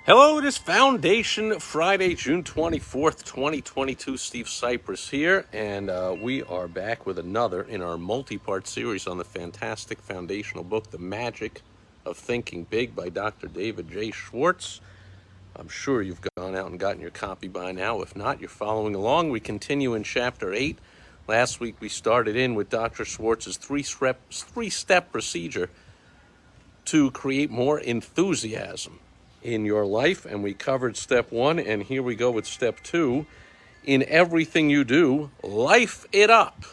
Hello, it is Foundation Friday, June 24th, 2022. Steve Sipress here, and we are back with another in our multi-part series on the fantastic foundational book, The Magic of Thinking Big by Dr. David J. Schwartz. I'm sure you've gone out and gotten your copy by now. If not, you're following along. We continue in Chapter 8. Last week we started in with Dr. Schwartz's three-step procedure to create more enthusiasm in your life, and we covered step 1, and here we go with step 2. In everything you do, life it up.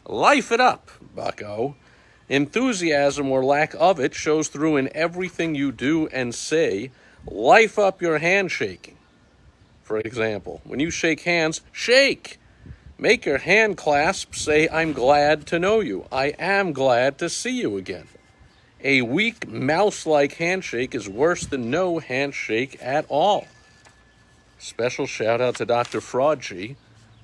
Life it up, bucko. Enthusiasm or lack of it shows through in everything you do and say. Life up your handshaking. For example, when you shake hands, shake. Make your hand clasp say, I'm glad to know you. I am glad to see you again. A weak, mouse-like handshake is worse than no handshake at all. Special shout-out to Dr. Fraudgy,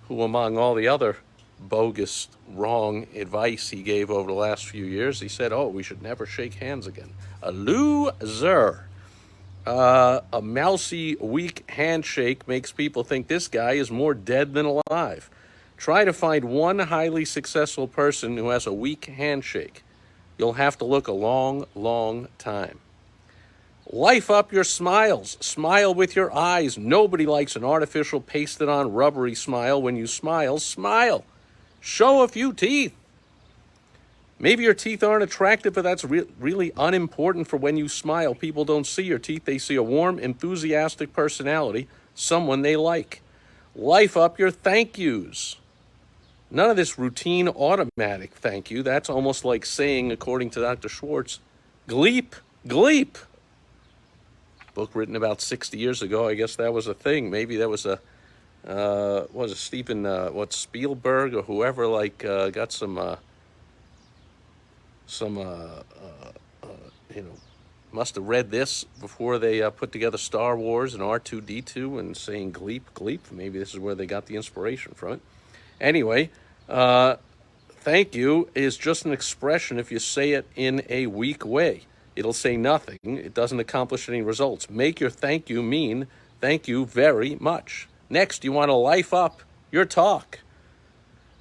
who, among all the other bogus, wrong advice he gave over the last few years, he said, we should never shake hands again. A loser. A mousy, weak handshake makes people think this guy is more dead than alive. Try to find one highly successful person who has a weak handshake. You'll have to look a long, long time. Life up your smiles. Smile with your eyes. Nobody likes an artificial, pasted-on, rubbery smile. When you smile, smile. Show a few teeth. Maybe your teeth aren't attractive, but that's really unimportant for when you smile. People don't see your teeth. They see a warm, enthusiastic personality, someone they like. Life up your thank yous. None of this routine automatic thank you. That's almost like saying, according to Dr. Schwartz, gleep, gleep. Book written about 60 years ago. I guess that was a thing. Maybe that was Spielberg or whoever got must have read this before they put together Star Wars and R2-D2 and saying gleep, gleep. Maybe this is where they got the inspiration from it. Anyway, thank you is just an expression if you say it in a weak way. It'll say nothing. It doesn't accomplish any results. Make your thank you mean thank you very much. Next, you want to life up your talk.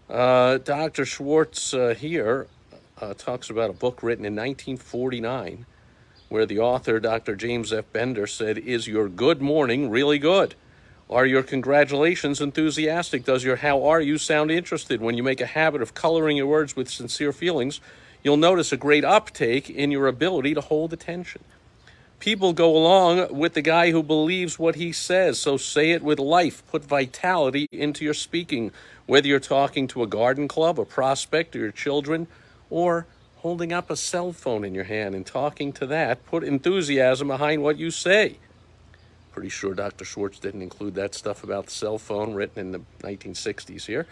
Dr. Schwartz here talks about a book written in 1949 where the author, Dr. James F. Bender, said, is your good morning really good? Are your congratulations enthusiastic? Does your how are you sound interested? When you make a habit of coloring your words with sincere feelings, you'll notice a great uptake in your ability to hold attention. People go along with the guy who believes what he says, so say it with life. Put vitality into your speaking, whether you're talking to a garden club, a prospect, or your children, or holding up a cell phone in your hand and talking to that. Put enthusiasm behind what you say. Pretty sure Dr. Schwartz didn't include that stuff about the cell phone written in the 1960s here.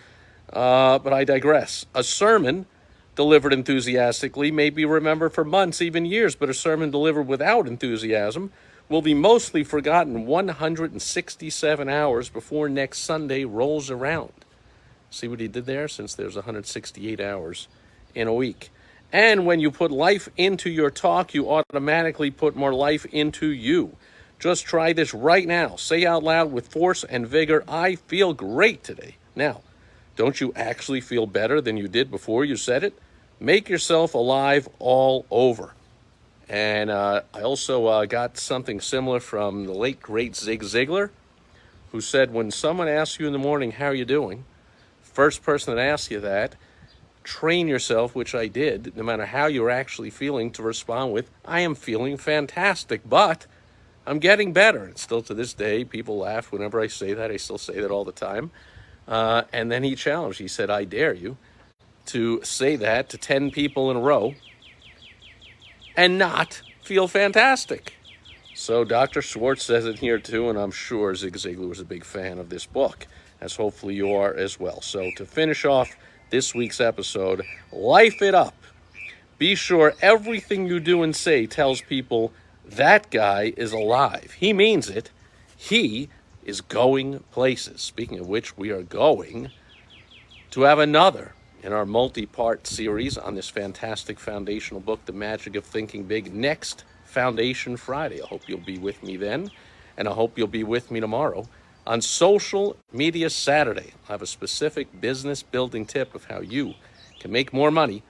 But I digress. A sermon delivered enthusiastically may be remembered for months, even years, but a sermon delivered without enthusiasm will be mostly forgotten 167 hours before next Sunday rolls around. See what he did there? Since there's 168 hours in a week. And when you put life into your talk, you automatically put more life into you. Just try this right now. Say out loud with force and vigor, I feel great today. Now, don't you actually feel better than you did before you said it? Make yourself alive all over. And I also got something similar from the late, great Zig Ziglar, who said, when someone asks you in the morning, how are you doing? First person that asks you that, train yourself, which I did, no matter how you're actually feeling, to respond with, I am feeling fantastic, but I'm getting better. And still to this day, people laugh whenever I say that. I still say that all the time. And then he challenged. He said, I dare you to say that to 10 people in a row and not feel fantastic. So Dr. Schwartz says it here too, and I'm sure Zig Ziglar was a big fan of this book, as hopefully you are as well. So to finish off this week's episode, life it up. Be sure everything you do and say tells people that guy is alive. He means it. He is going places. Speaking of which, we are going to have another in our multi-part series on this fantastic foundational book, The Magic of Thinking Big, next Foundation Friday. I hope you'll be with me then. and I hope you'll be with me tomorrow. On Social Media Saturday, I'll have a specific business building tip of how you can make more money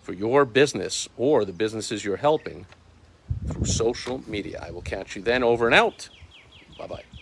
for your business or the businesses you're helping through social media. I will catch you then. Over and out. Bye-bye.